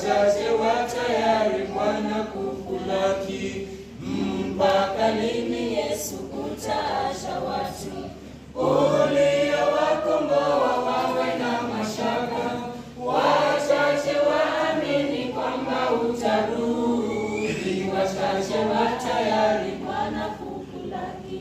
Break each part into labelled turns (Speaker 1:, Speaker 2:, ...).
Speaker 1: wachache wa tayari Bwana kukulaki. Mpaka lini Yesu utaacha watu uliowakomboa wawe na mashaka? Wachache waamini kwamba utarudi, wachache wa tayari Bwana kukulaki.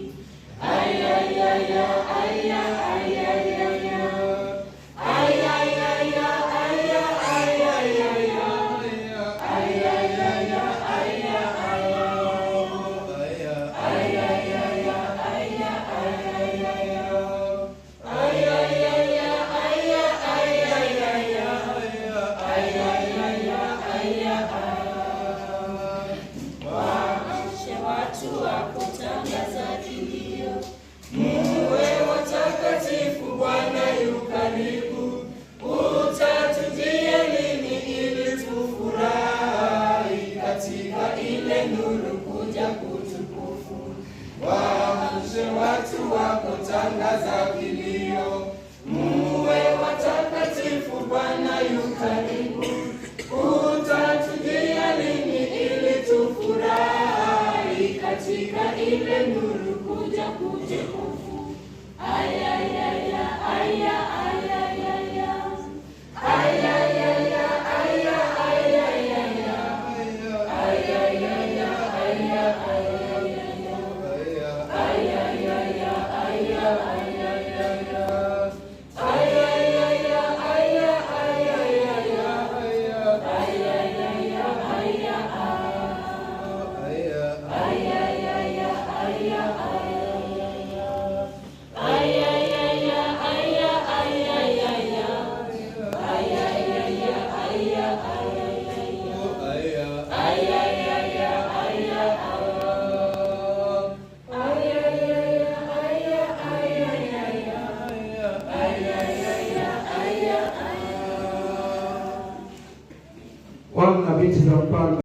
Speaker 1: Kutangaza kilio, muwe watakatifu, Bwana yu karibu. Utatujia lini ili tufurahi katika ile nuru kuja kutukufu? Waamshe watu wako, tangaza kilio, muwe watakatifu, Bwana yu karibu. Utatujia lini ili tufurahi katika ile nuru kuja kutukufu?
Speaker 2: Wana binti za mfalme